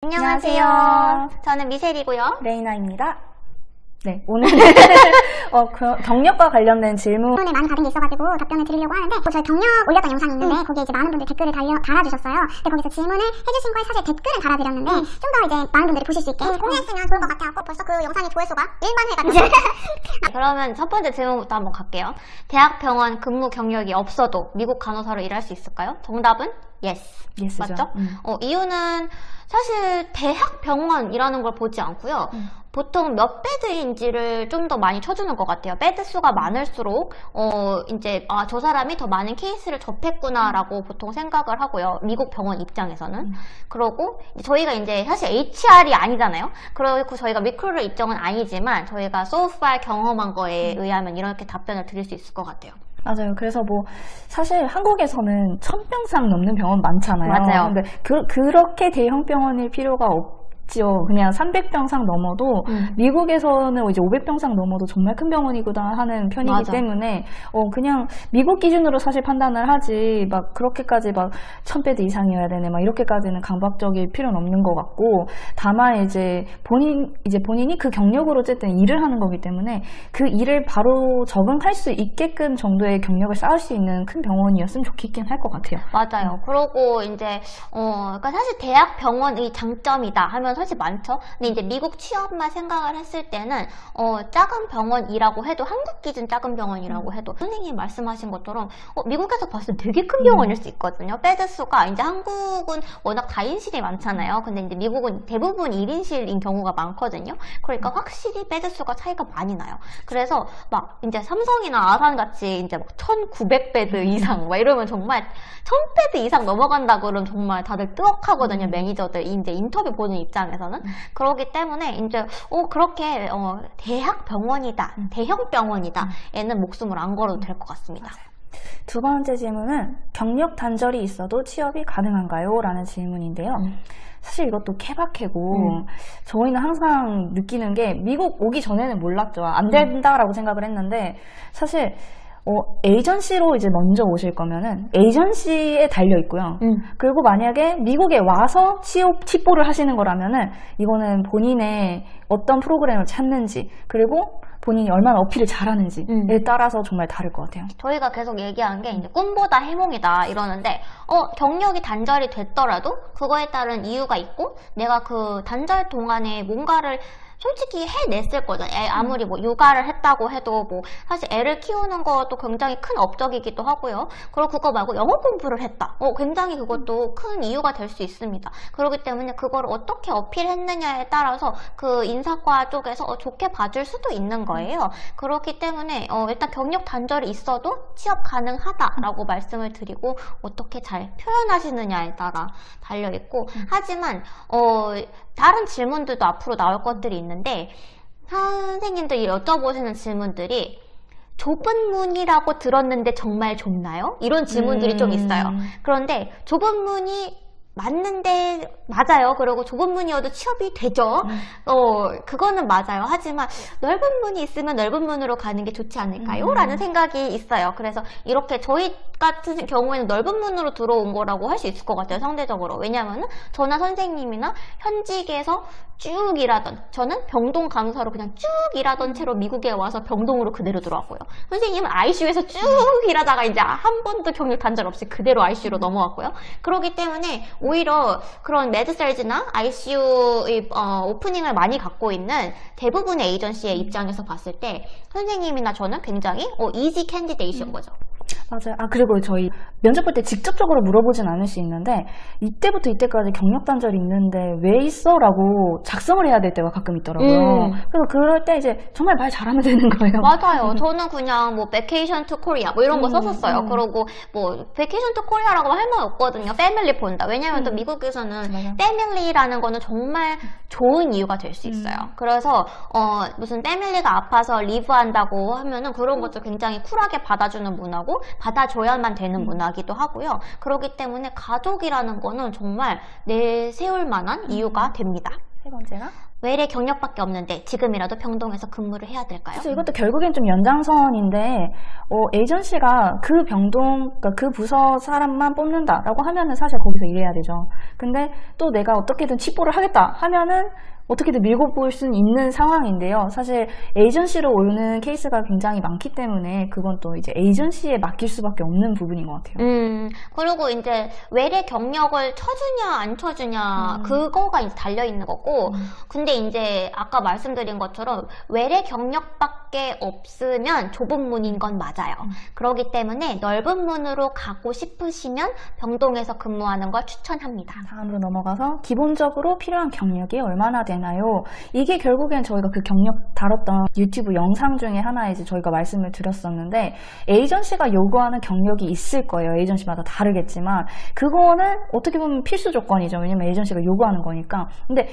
안녕하세요. 저는 미셸이고요. 레이나입니다. 네, 오늘은 경력과 관련된 질문을 많이 받은 게 있어가지고 답변을 드리려고 하는데 저희 경력 올렸던 영상이 있는데 거기에 이제 많은 분들이 댓글을 달아주셨어요. 근데 거기서 질문을 해주신 거에 사실 댓글을 달아드렸는데 좀 더 이제 많은 분들이 보실 수 있게 공유했으면 좋을 것 같아요. 벌써 그 영상의 조회수가 1만 회가 됐어요. 그러면 첫 번째 질문부터 한번 갈게요. 대학병원 근무 경력이 없어도 미국 간호사로 일할 수 있을까요? 정답은 yes. Yes죠. 맞죠? 이유는 사실 대학병원이라는 걸 보지 않고요. 보통 몇 베드인지를 좀 더 많이 쳐주는 것 같아요. 베드 수가 많을수록 이제 저 사람이 더 많은 케이스를 접했구나라고 보통 생각을 하고요. 미국 병원 입장에서는. 그러고 저희가 이제 사실 HR이 아니잖아요. 그리고 저희가 리크루터 입장은 아니지만 저희가 so far 경험한 거에 의하면 이렇게 답변을 드릴 수 있을 것 같아요. 맞아요. 그래서 사실 한국에서는 1000병상 넘는 병원 많잖아요. 맞아요. 근데 그렇게 대형 병원일 필요가 없지요. 그냥 300병상 넘어도 미국에서는 이제 500병상 넘어도 정말 큰 병원이구나 하는 편이기 맞아. 때문에 그냥 미국 기준으로 사실 판단을 하지 막 그렇게까지 막 1000베드 이상이어야 되네 막 이렇게까지는 강박적일 필요는 없는 것 같고, 다만 이제 본인이 그 경력으로 어쨌든 일을 하는 거기 때문에 그 일을 바로 적응할 수 있게끔 정도의 경력을 쌓을 수 있는 큰 병원이었으면 좋겠긴 할 것 같아요. 맞아요. 그러고 이제 그러니까 사실 대학 병원의 장점이다 하면 사실 많죠. 근데 이제 미국 취업만 생각을 했을 때는 작은 병원이라고 해도 한국 기준 작은 병원이라고 해도 선생님이 말씀하신 것처럼 미국에서 봤을 때 되게 큰 병원일 수 있거든요. 베드 수가 이제 한국은 워낙 다인실이 많잖아요. 근데 이제 미국은 대부분 1인실인 경우가 많거든요. 그러니까 확실히 베드 수가 차이가 많이 나요. 그래서 막 이제 삼성이나 아산 같이 이제 막 1900베드 이상 막 이러면 정말 1000베드 이상 넘어간다 그러면 정말 다들 뜨억하거든요. 매니저들 이제 인터뷰 보는 입장에서는. 그렇기 때문에 이제 그렇게 대학 병원이다, 대형 병원이다 에는 목숨을 안 걸어도 될 것 같습니다. 맞아요. 두 번째 질문은 경력 단절이 있어도 취업이 가능한가요? 라는 질문인데요. 사실 이것도 케바케고 저희는 항상 느끼는 게 미국 오기 전에는 몰랐죠. 안 된다라고 생각을 했는데 사실 에이전시로 이제 먼저 오실 거면은 에이전시에 달려 있고요. 그리고 만약에 미국에 와서 취뽀를 하시는 거라면은 이거는 본인의 어떤 프로그램을 찾는지 그리고 본인이 얼마나 어필을 잘하는지에 따라서 정말 다를 것 같아요. 저희가 계속 얘기한 게 이제 꿈보다 해몽이다 이러는데 경력이 단절이 됐더라도 그거에 따른 이유가 있고 내가 그 단절 동안에 뭔가를 솔직히 해냈을 거잖아요. 아무리 육아를 했다고 해도 사실 애를 키우는 것도 굉장히 큰 업적이기도 하고요. 그리고 그거 말고 영어 공부를 했다. 굉장히 그것도 큰 이유가 될 수 있습니다. 그렇기 때문에 그걸 어떻게 어필했느냐에 따라서 그 인사과 쪽에서 좋게 봐줄 수도 있는 거예요. 그렇기 때문에 일단 경력 단절이 있어도 취업 가능하다라고 말씀을 드리고 어떻게 잘 표현하시느냐에 따라 달려있고, 하지만 다른 질문들도 앞으로 나올 것들이 있는데 선생님들이 여쭤보시는 질문들이 좁은 문이라고 들었는데 정말 좁나요? 이런 질문들이 좀 있어요. 그런데 좁은 문이 맞는데 맞아요. 그리고 좁은 문이어도 취업이 되죠. 그거는 맞아요. 하지만 넓은 문이 있으면 넓은 문으로 가는 게 좋지 않을까요? 라는 생각이 있어요. 그래서 이렇게 저희 같은 경우에는 넓은 문으로 들어온 거라고 할 수 있을 것 같아요. 상대적으로. 왜냐면은 저나 선생님이나 현직에서 쭉 일하던, 저는 병동 간호사로 그냥 쭉 일하던 채로 미국에 와서 병동으로 그대로 들어왔고요. 선생님은 ICU에서 쭉 일하다가 이제 한 번도 경력 단절 없이 그대로 ICU로 넘어왔고요. 그렇기 때문에 오히려 그런 매드셀즈나 ICU의 오프닝을 많이 갖고 있는 대부분의 에이전시의 입장에서 봤을 때 선생님이나 저는 굉장히 이지 캔디데이트인 거죠. 맞아요. 그리고 저희 면접 볼 때 직접적으로 물어보진 않을 수 있는데 이때부터 이때까지 경력 단절이 있는데 왜 있어? 라고 작성을 해야 될 때가 가끔 있더라고요. 그래서 그럴 때 이제 정말 말 잘하면 되는 거예요. 맞아요. 저는 그냥 vacation to Korea 이런 거 썼었어요. 그러고 vacation to Korea라고 할 말 없거든요. 패밀리 본다. 왜냐면 또 미국에서는 패밀리라는 거는 정말 좋은 이유가 될 수 있어요. 그래서 무슨 패밀리가 아파서 리브한다고 하면은 그런 것도 굉장히 쿨하게 받아주는 문화고 받아줘야만 되는 문화기도 하고요. 그렇기 때문에 가족이라는 거는 정말 내세울 만한 이유가 됩니다. 세 번째가? 외래 경력밖에 없는데 지금이라도 병동에서 근무를 해야 될까요? 그래서 이것도 결국엔 좀 연장선인데 에이전시가 그 병동, 그러니까 그 부서 사람만 뽑는다라고 하면은 사실 거기서 일해야 되죠. 근데 또 내가 어떻게든 칩보를 하겠다 하면은 어떻게든 밀고 볼 수는 있는 상황인데요. 사실 에이전시로 오는 케이스가 굉장히 많기 때문에 그건 또 이제 에이전시에 맡길 수밖에 없는 부분인 것 같아요. 그리고 이제 외래 경력을 쳐주냐 안 쳐주냐 그거가 이제 달려 있는 거고, 근데 이제 아까 말씀드린 것처럼 외래 경력밖에 없으면 좁은 문인 건 맞아요. 그렇기 때문에 넓은 문으로 가고 싶으시면 병동에서 근무하는 걸 추천합니다. 다음으로 넘어가서 기본적으로 필요한 경력이 얼마나 되나요? 이게 결국엔 저희가 그 경력 다뤘던 유튜브 영상 중에 하나에 이제 저희가 말씀을 드렸었는데, 에이전시가 요구하는 경력이 있을 거예요. 에이전시마다 다르겠지만 그거는 어떻게 보면 필수 조건이죠. 왜냐면 에이전시가 요구하는 거니까. 근데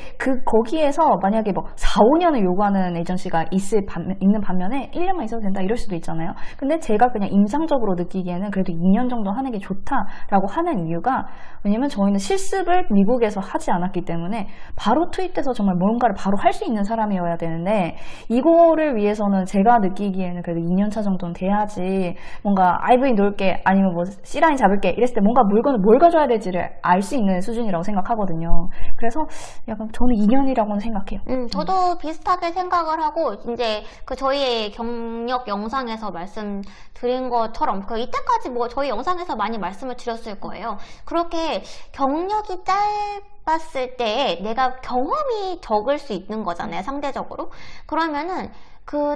거기에서 만약에 뭐 4, 5년을 요구하는 에이전시가 있는 반면에 1년만 있어도 된다 이럴 수도 있잖아요. 근데 제가 그냥 임상적으로 느끼기에는 그래도 2년 정도 하는 게 좋다라고 하는 이유가, 왜냐면 저희는 실습을 미국에서 하지 않았기 때문에 바로 투입돼서 정말 뭔가를 바로 할 수 있는 사람이어야 되는데, 이거를 위해서는 제가 느끼기에는 그래도 2년차 정도는 돼야지 뭔가 IV 놓을게 아니면 뭐 C라인 잡을게 이랬을 때 뭔가 물건을 뭘 가져야 될지를 알 수 있는 수준이라고 생각하거든요. 그래서 약간 저는 2년이라고는 생각해요. 저도 비슷하게 생각을 하고, 이제 그 저희의 경력 영상에서 말씀드린 것처럼 이때까지 뭐 저희 영상에서 많이 말씀을 드렸을 거예요. 그렇게 경력이 짧았을 때 내가 경험이 적을 수 있는 거잖아요, 상대적으로. 그러면은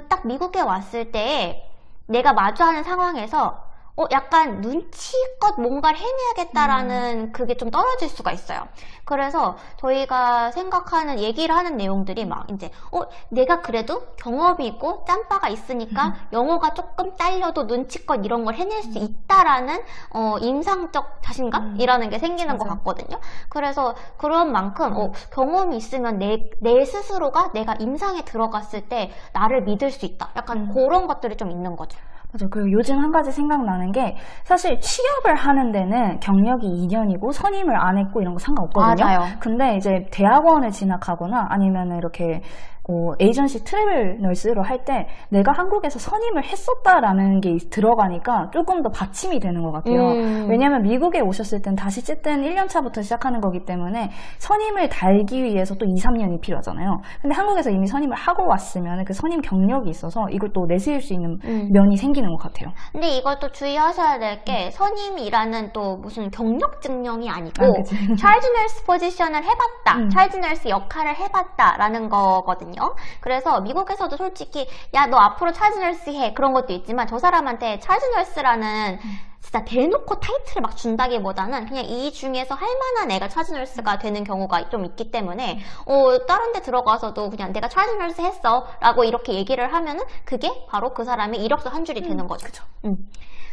딱 미국에 왔을 때 내가 마주하는 상황에서 약간 눈치껏 뭔가를 해내야겠다라는 그게 좀 떨어질 수가 있어요. 그래서 저희가 얘기를 하는 내용들이 막 이제 내가 그래도 경험이 있고 짬바가 있으니까 영어가 조금 딸려도 눈치껏 이런 걸 해낼 수 있다라는 임상적 자신감이라는 게 생기는 것 같거든요. 그래서 그런 만큼 경험이 있으면 내 스스로가 내가 임상에 들어갔을 때 나를 믿을 수 있다. 약간 그런 것들이 좀 있는 거죠. 맞아요. 그리고 요즘 한 가지 생각나는 게, 사실 취업을 하는 데는 경력이 2년이고 선임을 안 했고 이런 거 상관없거든요. 맞아요. 근데 이제 대학원을 진학하거나 아니면 이렇게 에이전시 트래블 널스로 할 때 내가 한국에서 선임을 했었다라는 게 들어가니까 조금 더 받침이 되는 것 같아요. 왜냐면 미국에 오셨을 땐 다시 쨌든 1년차부터 시작하는 거기 때문에 선임을 달기 위해서 또 2, 3년이 필요하잖아요. 근데 한국에서 이미 선임을 하고 왔으면 그 선임 경력이 있어서 이걸 또 내세울 수 있는 면이 생기는 것 같아요. 근데 이걸 또 주의하셔야 될 게, 선임이라는 또 무슨 경력 증명이 아니고 차일드 널스 포지션을 해봤다, 차일드 널스 역할을 해봤다라는 거거든요. 그래서 미국에서도 솔직히 야, 너 앞으로 차일드 널스 해, 그런 것도 있지만 저 사람한테 차일드 널스라는 진짜 대놓고 타이틀을 막 준다기보다는 그냥 이 중에서 할 만한 애가 차일드 널스가 되는 경우가 좀 있기 때문에 다른 데 들어가서도 그냥 내가 차일드 널스 했어 라고 이렇게 얘기를 하면은 그게 바로 그 사람의 이력서 한 줄이 되는 거죠. 그쵸.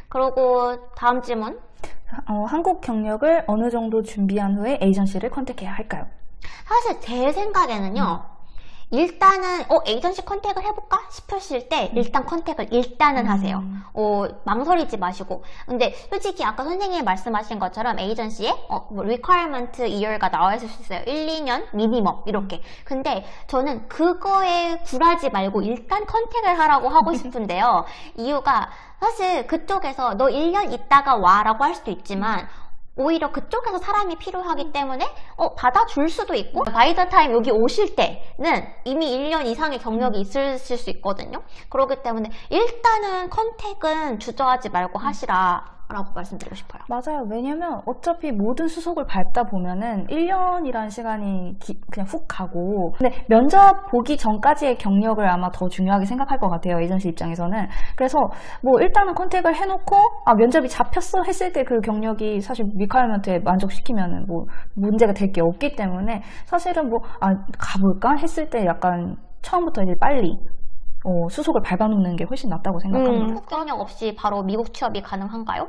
그리고 다음 질문. 한국 경력을 어느 정도 준비한 후에 에이전시를 컨택해야 할까요? 사실 제 생각에는요, 일단은 에이전시 컨택을 해볼까 싶으실 때 일단 컨택을 일단은 하세요. 망설이지 마시고. 근데 솔직히 아까 선생님이 말씀하신 것처럼 에이전시에 뭐 requirement year가 나와 있을 수 있어요. 1, 2년 미니멈 이렇게. 근데 저는 그거에 굴하지 말고 일단 컨택을 하라고 하고 싶은데요. 이유가 사실 그쪽에서 너 1년 있다가 와 라고 할 수도 있지만 오히려 그쪽에서 사람이 필요하기 때문에 받아줄 수도 있고, 바이 더 타임 여기 오실 때는 이미 1년 이상의 경력이 있으실 수 있거든요. 그렇기 때문에 일단은 컨택은 주저하지 말고 하시라 라고 말씀드리고 싶어요. 맞아요. 왜냐면 어차피 모든 수속을 밟다 보면은 1년이라는 시간이 그냥 훅 가고, 근데 면접 보기 전까지의 경력을 아마 더 중요하게 생각할 것 같아요, 에이전시 입장에서는. 그래서 뭐 일단은 컨택을 해놓고 면접이 잡혔어 했을 때 그 경력이 사실 리퀘어먼트에 만족시키면은 뭐 문제가 될 게 없기 때문에, 사실은 뭐 가볼까 했을 때 약간 처음부터 이제 빨리 수속을 밟아놓는 게 훨씬 낫다고 생각합니다. 한국 경력 없이 바로 미국 취업이 가능한가요?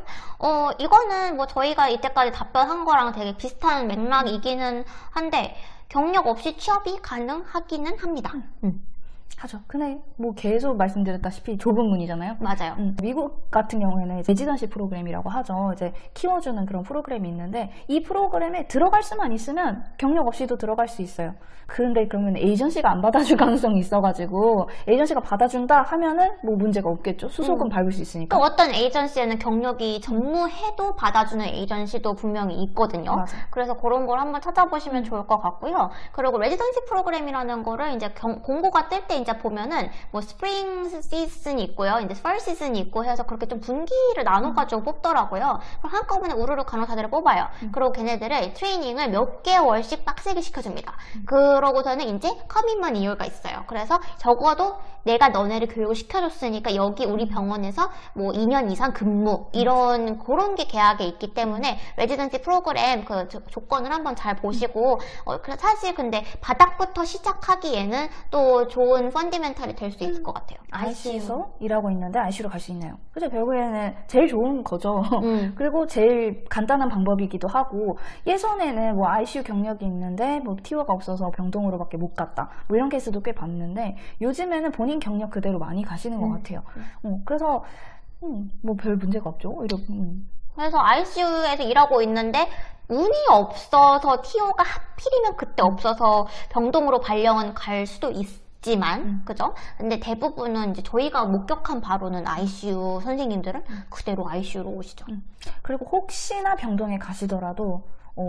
이거는 뭐 저희가 이때까지 답변한 거랑 되게 비슷한 맥락이기는 한데, 경력 없이 취업이 가능하기는 합니다. 하죠. 근데 뭐 계속 말씀드렸다시피 좁은 문이잖아요. 맞아요. 미국 같은 경우에는 레지던시 프로그램이라고 하죠. 이제 키워주는 그런 프로그램이 있는데 이 프로그램에 들어갈 수만 있으면 경력 없이도 들어갈 수 있어요. 그런데 그러면 에이전시가 안 받아줄 가능성이 있어가지고 에이전시가 받아준다 하면은 뭐 문제가 없겠죠. 수속은 밟을 수 있으니까. 또 어떤 에이전시에는 경력이 전무해도 받아주는 에이전시도 분명히 있거든요. 맞아요. 그래서 그런 걸 한번 찾아보시면 좋을 것 같고요. 그리고 레지던시 프로그램이라는 거를 이제 공고가 뜰 때 이제 보면은 뭐 스프링 시즌이 있고요. 이제 펄 시즌이 있고 해서 그렇게 좀 분기를 나눠가지고 뽑더라고요. 그럼 한꺼번에 우르르 간호사들을 뽑아요. 그리고 걔네들을 트레이닝을 몇 개월씩 빡세게 시켜줍니다. 그러고서는 이제 커밋먼 이유가 있어요. 그래서 적어도 내가 너네를 교육을 시켜줬으니까 여기 우리 병원에서 뭐 2년 이상 근무 이런 그런 게 계약에 있기 때문에 레지던시 프로그램 그 조건을 한번 잘 보시고 사실 근데 바닥부터 시작하기에는 또 좋은 펀디멘탈이 될 수 있을 것 같아요. ICU에서 일하고 있는데 ICU로 갈 수 있나요? 그죠? 결국에는 제일 좋은 거죠. 그리고 제일 간단한 방법이기도 하고 예전에는 뭐 ICU 경력이 있는데 뭐 티오가 없어서 병동으로밖에 못 갔다 뭐 이런 케이스도 꽤 봤는데 요즘에는 본인 경력 그대로 많이 가시는 것 같아요. 그래서 뭐 별 문제가 없죠. 오히려 그래서 ICU에서 일하고 있는데 운이 없어서 TO가 하필이면 그때 없어서 병동으로 발령은 갈 수도 있지만 그죠? 근데 대부분은 이제 저희가 목격한 바로는 ICU 선생님들은 그대로 ICU로 오시죠. 그리고 혹시나 병동에 가시더라도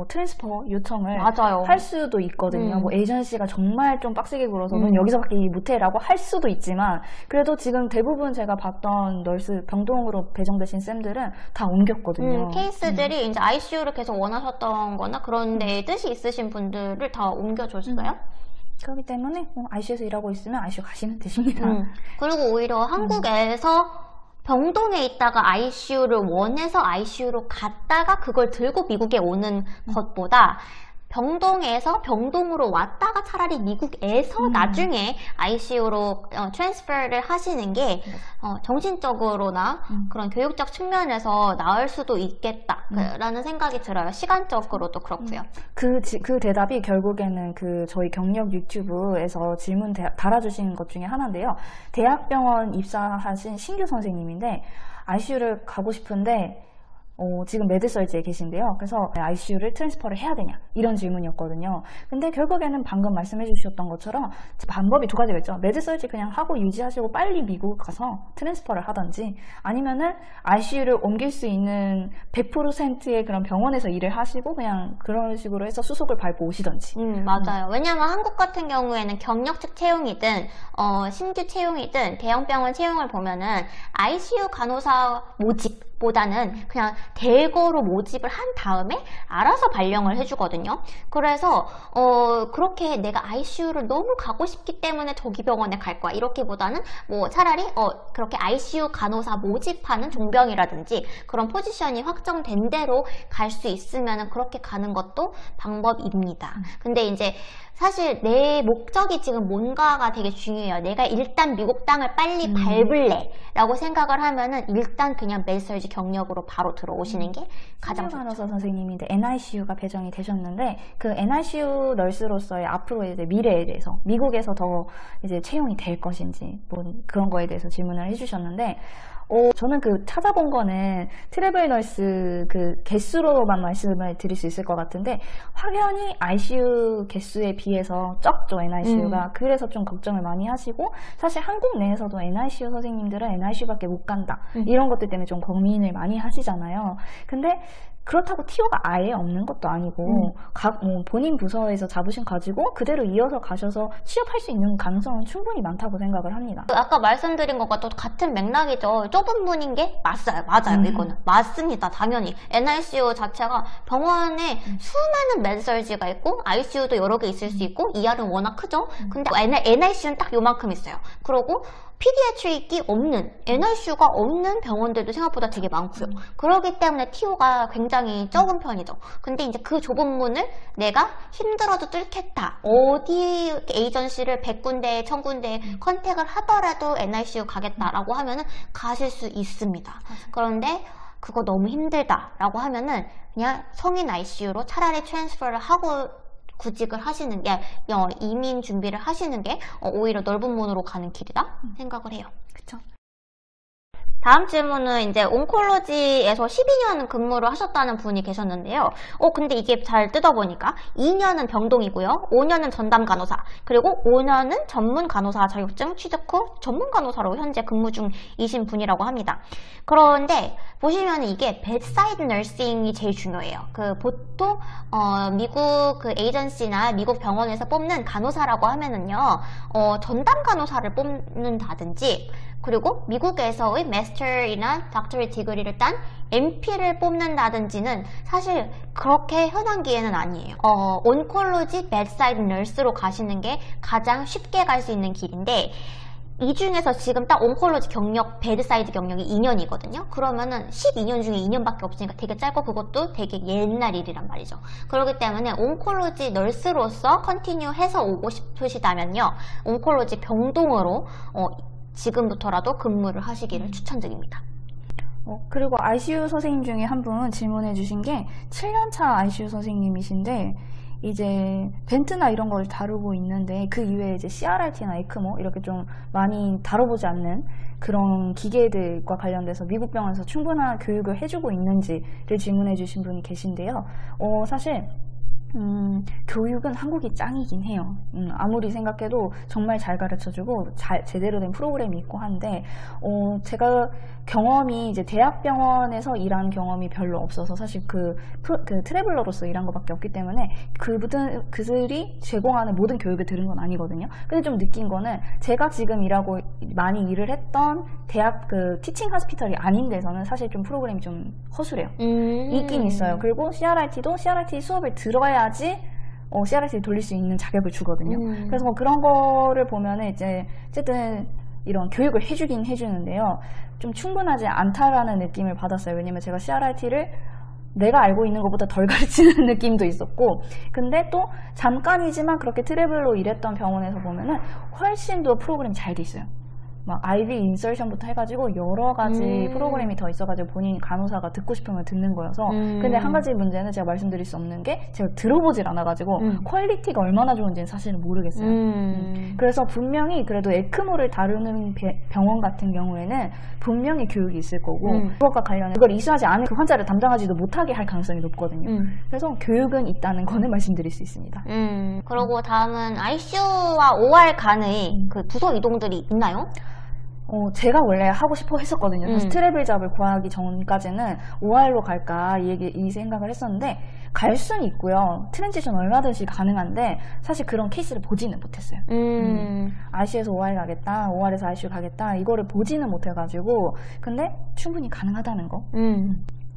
트랜스퍼 요청을 맞아요. 할 수도 있거든요. 뭐 에이전시가 정말 좀 빡세게 굴어서 넌 여기서밖에 일 못해라고 할 수도 있지만 그래도 지금 대부분 제가 봤던 널스 병동으로 배정되신 쌤들은 다 옮겼거든요. 케이스들이 이제 ICU를 계속 원하셨던 거나 그런 데 뜻이 있으신 분들을 다 옮겨줬어요. 그렇기 때문에 ICU에서 일하고 있으면 ICU 가시면 되십니다. 그리고 오히려 한국에서 병동에 있다가 ICU를 원해서 ICU로 갔다가 그걸 들고 미국에 오는 것보다 병동에서 병동으로 왔다가 차라리 미국에서 나중에 ICU로 트랜스퍼를 하시는 게 정신적으로나 그런 교육적 측면에서 나을 수도 있겠다라는 생각이 들어요. 시간적으로도 그렇고요. 그 대답이 결국에는 그 저희 경력 유튜브에서 질문 달아주신 것 중에 하나인데요. 대학병원 입사하신 신규 선생님인데 ICU를 가고 싶은데 지금 메드설지에 계신데요. 그래서 ICU를 트랜스퍼를 해야 되냐 이런 질문이었거든요. 근데 결국에는 방금 말씀해 주셨던 것처럼 방법이 두 가지가 있죠. 메드설지 그냥 하고 유지하시고 빨리 미국 가서 트랜스퍼를 하든지 아니면은 ICU를 옮길 수 있는 100%의 그런 병원에서 일을 하시고 그냥 그런 식으로 해서 수속을 밟고 오시든지. 맞아요. 왜냐하면 한국 같은 경우에는 경력직 채용이든 신규 채용이든 대형병원 채용을 보면은 ICU 간호사 모집 보다는 그냥 대거로 모집을 한 다음에 알아서 발령을 해주거든요. 그래서 그렇게 내가 ICU를 너무 가고 싶기 때문에 저기 병원에 갈 거야 이렇게보다는 뭐 차라리 그렇게 ICU 간호사 모집하는 종병이라든지 그런 포지션이 확정된 대로 갈 수 있으면 그렇게 가는 것도 방법입니다. 근데 이제 사실 내 목적이 지금 뭔가가 되게 중요해요. 내가 일단 미국 땅을 빨리 밟을래 라고 생각을 하면은 일단 그냥 메디설지 경력으로 바로 들어오시는 게 가장 좋죠. 간호사 선생님인데 NICU가 배정이 되셨는데 그 NICU 널스로서의 앞으로의 이제 미래에 대해서 미국에서 더 이제 채용이 될 것인지 뭐 그런 거에 대해서 질문을 해주셨는데 저는 그 찾아본 거는 트래블 널스 그 개수로만 말씀을 드릴 수 있을 것 같은데 확연히 ICU 개수에 비해서 적죠 NICU가. 그래서 좀 걱정을 많이 하시고 사실 한국 내에서도 NICU 선생님들은 NICU밖에 못 간다 이런 것들 때문에 좀 고민을 많이 하시잖아요. 근데 그렇다고 TO가 아예 없는 것도 아니고 본인 부서에서 자부심 가지고 그대로 이어서 가셔서 취업할 수 있는 가능성은 충분히 많다고 생각을 합니다. 아까 말씀드린 것과 또 같은 맥락이죠. 좁은 문인 게 맞아요. 이거는 맞습니다. 당연히 NICU 자체가 병원에 수많은 메디설지가 있고 ICU도 여러 개 있을 수 있고 ER은 워낙 크죠. 근데 NICU는 딱 요만큼 있어요. 그리고 피디아트릭이 없는 NICU가 없는 병원들도 생각보다 되게 많고요. 그렇기 때문에 TO가 굉장히 적은 편이죠. 근데 이제 그 좁은 문을 내가 힘들어도 뚫겠다. 어디 에이전시를 100군데, 1000군데 컨택을 하더라도 NICU 가겠다라고 하면은 가실 수 있습니다. 그런데 그거 너무 힘들다라고 하면은 그냥 성인 ICU로 차라리 트랜스퍼를 하고 구직을 하시는 게 이민 준비를 하시는 게 오히려 넓은 문으로 가는 길이다 생각을 해요. 그쵸. 다음 질문은 이제 온콜로지에서 12년 근무를 하셨다는 분이 계셨는데요. 근데 이게 잘 뜯어보니까 2년은 병동이고요. 5년은 전담 간호사, 그리고 5년은 전문 간호사 자격증 취득 후 전문 간호사로 현재 근무 중이신 분이라고 합니다. 그런데 보시면 이게 bedside nursing이 제일 중요해요. 보통 미국 에이전시나 미국 병원에서 뽑는 간호사라고 하면은요, 전담 간호사를 뽑는다든지, 그리고 미국에서의 마스터이나 닥터리 디그리를 딴 MP를 뽑는다든지는 사실 그렇게 흔한 기회는 아니에요. 온콜로지 베드사이드 널스로 가시는 게 가장 쉽게 갈 수 있는 길인데, 이 중에서 지금 딱 온콜로지 경력, 베드사이드 경력이 2년이거든요. 그러면은 12년 중에 2년밖에 없으니까 되게 짧고 그것도 되게 옛날 일이란 말이죠. 그렇기 때문에 온콜로지 널스로서 컨티뉴 해서 오고 싶으시다면요, 온콜로지 병동으로 지금부터라도 근무를 하시기를 추천드립니다. 그리고 ICU 선생님 중에 한 분 질문해 주신 게 7년차 ICU 선생님이신데, 이제 벤트나 이런 걸 다루고 있는데 그 이외에 이제 CRRT나 에크모 이렇게 좀 많이 다뤄보지 않는 그런 기계들과 관련돼서 미국 병원에서 충분한 교육을 해주고 있는지를 질문해 주신 분이 계신데요. 사실 교육은 한국이 짱이긴 해요. 아무리 생각해도 정말 잘 가르쳐주고 제대로 된 프로그램이 있고 한데, 제가 경험이 이제 대학병원에서 일한 경험이 별로 없어서 사실 그 트래블러로서 일한 것밖에 없기 때문에 그들이 제공하는 모든 교육을 들은 건 아니거든요. 근데 좀 느낀 거는 제가 지금 일하고 많이 일을 했던 대학 티칭 하스피털이 아닌 데서는 사실 좀 프로그램이 좀 허술해요. 있긴 있어요. 그리고 CRRT도 CRRT 수업을 들어야지 CRRT를 돌릴 수 있는 자격을 주거든요. 그래서 그런 거를 보면은 이제 어쨌든 이런 교육을 해주긴 해주는데요, 좀 충분하지 않다라는 느낌을 받았어요. 왜냐면 제가 CRRT를 내가 알고 있는 것보다 덜 가르치는 느낌도 있었고, 근데 또 잠깐이지만 그렇게 트래블로 일했던 병원에서 보면은 훨씬 더 프로그램이 잘 돼 있어요. 막 IV 인설션부터 해가지고 여러 가지 프로그램이 더 있어가지고 본인 간호사가 듣고 싶으면 듣는 거여서. 근데 한 가지 문제는 제가 말씀드릴 수 없는 게 제가 들어보질 않아가지고 퀄리티가 얼마나 좋은지는 사실은 모르겠어요. 그래서 분명히 그래도 에크모를 다루는 병원 같은 경우에는 분명히 교육이 있을 거고, 그것과 관련해 그걸 이수하지 않은 그 환자를 담당하지도 못하게 할 가능성이 높거든요. 그래서 교육은 있다는 거는 말씀드릴 수 있습니다. 그리고 다음은 ICU와 OR 간의 그 부서 이동들이 있나요? 제가 원래 하고 싶어 했었거든요. 사실 트래블 잡을 구하기 전까지는 OR로 갈까 이 생각을 했었는데, 갈 수는 있고요. 트랜지션 얼마든지 가능한데 사실 그런 케이스를 보지는 못했어요. ICU에서 OR 가겠다, OR에서 ICU 가겠다, 이거를 보지는 못해가지고. 근데 충분히 가능하다는 거.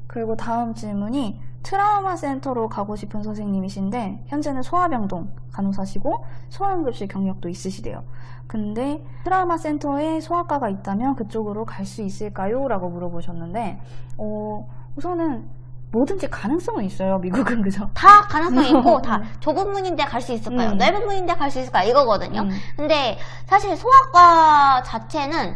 그리고 다음 질문이 트라우마 센터로 가고 싶은 선생님이신데 현재는 소아병동 간호사시고 소아응급실 경력도 있으시대요. 근데 트라우마 센터에 소아과가 있다면 그쪽으로 갈 수 있을까요? 라고 물어보셨는데, 우선은 뭐든지 가능성은 있어요. 미국은. 그죠? 다 가능성이 있고 다 좁은 문인데 갈 수 있을까요? 넓은 문인데 갈 수 있을까요? 이거거든요. 근데 사실 소아과 자체는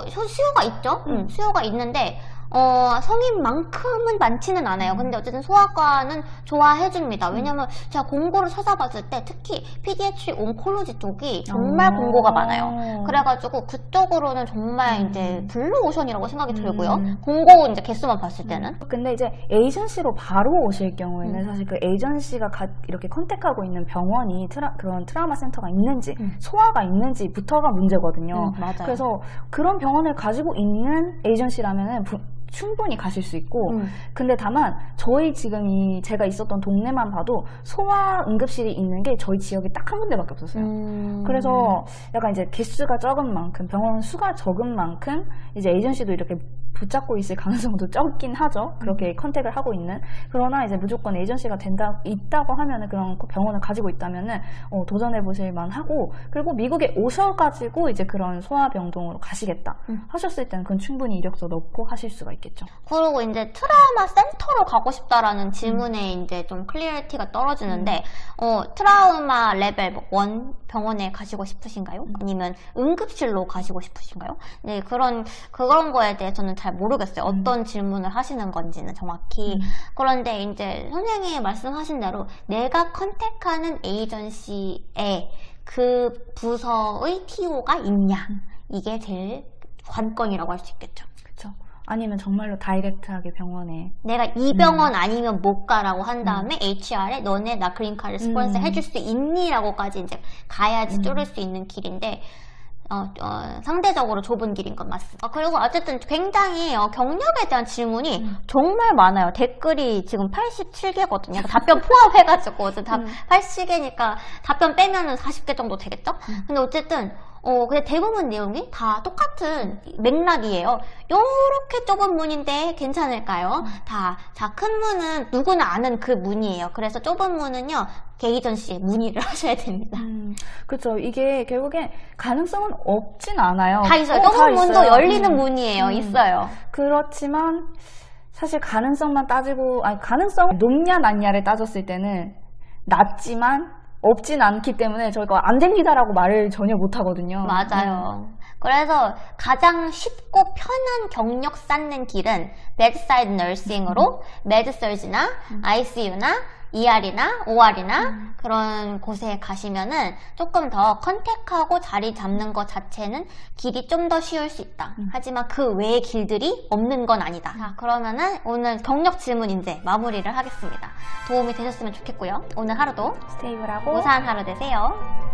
수요가 있죠. 수요가 있는데 성인만큼은 많지는 않아요. 근데 어쨌든 소아과는 좋아해줍니다. 왜냐면 제가 공고를 찾아봤을 때 특히 피디애트릭 온콜로지 쪽이 정말 공고가 많아요. 그래가지고 그쪽으로는 정말 이제 블루오션이라고 생각이 들고요. 공고 이제 개수만 봤을 때는. 근데 이제 에이전시로 바로 오실 경우에는 사실 그 에이전시가 이렇게 컨택하고 있는 병원이 그런 트라우마 센터가 있는지 소아가 있는지부터가 문제거든요. 맞아요. 그래서 그런 병원을 가지고 있는 에이전시라면은 충분히 가실 수 있고, 근데 다만 저희 지금 제가 있었던 동네만 봐도 소아 응급실이 있는 게 저희 지역에 딱 한 군데밖에 없었어요. 그래서 약간 이제 개수가 적은 만큼, 병원 수가 적은 만큼 이제 에이전시도 이렇게 붙잡고 있을 가능성도 적긴 하죠. 그렇게 컨택을 하고 있는. 그러나 이제 무조건 에이전시가 있다고 하면은 그런 병원을 가지고 있다면은 도전해 보실 만하고, 그리고 미국에 오셔가지고 이제 그런 소아병동으로 가시겠다 하셨을 때는 그건 충분히 이력서 넣고 하실 수가 있겠죠. 그리고 이제 트라우마 센터로 가고 싶다라는 질문에 이제 좀 클리어리티가 떨어지는데, 트라우마 레벨 1 병원에 가시고 싶으신가요? 아니면 응급실로 가시고 싶으신가요? 네, 그런 거에 대해서는 잘 잘 모르겠어요. 어떤 질문을 하시는 건지는 정확히. 그런데 이제 선생님이 말씀하신 대로 내가 컨택하는 에이전시에 그 부서의 TO가 있냐. 이게 제일 관건이라고 할 수 있겠죠. 그렇죠. 아니면 정말로 다이렉트하게 병원에 내가 이 병원 아니면 못 가라고 한 다음에 HR에 너네 나 그린카드 스폰서 해줄 수 있니? 라고까지 이제 가야지 뚫을 수 있는 길인데 상대적으로 좁은 길인 건 맞습니다. 그리고 어쨌든 굉장히 경력에 대한 질문이 정말 많아요. 댓글이 지금 87개거든요. 답변 포함해가지고 답 80개니까 답변 빼면은 40개 정도 되겠죠? 근데 어쨌든 근데 대부분 내용이 다 똑같은 맥락이에요. 요렇게 좁은 문인데 괜찮을까요? 자, 큰 문은 누구나 아는 그 문이에요. 그래서 좁은 문은요, 에이전시에 문의를 하셔야 됩니다. 그렇죠. 이게 결국에 가능성은 없진 않아요. 다 있어요. 다 좁은 문도 있어요. 열리는 문이에요. 있어요. 그렇지만 사실 가능성만 따지고 가능성 높냐 낮냐를 따졌을 때는 낮지만 없진 않기 때문에 저희가 안 됩니다라고 말을 전혀 못 하거든요. 맞아요. 그래서 가장 쉽고 편한 경력 쌓는 길은 bedside nursing으로 med-surg나 ICU나 ER이나 OR이나 그런 곳에 가시면은 조금 더 컨택하고 자리 잡는 것 자체는 길이 좀 더 쉬울 수 있다. 하지만 그 외의 길들이 없는 건 아니다. 자, 그러면은 오늘 경력 질문 이제 마무리를 하겠습니다. 도움이 되셨으면 좋겠고요. 오늘 하루도 스테이블하고 무사한 하루 되세요.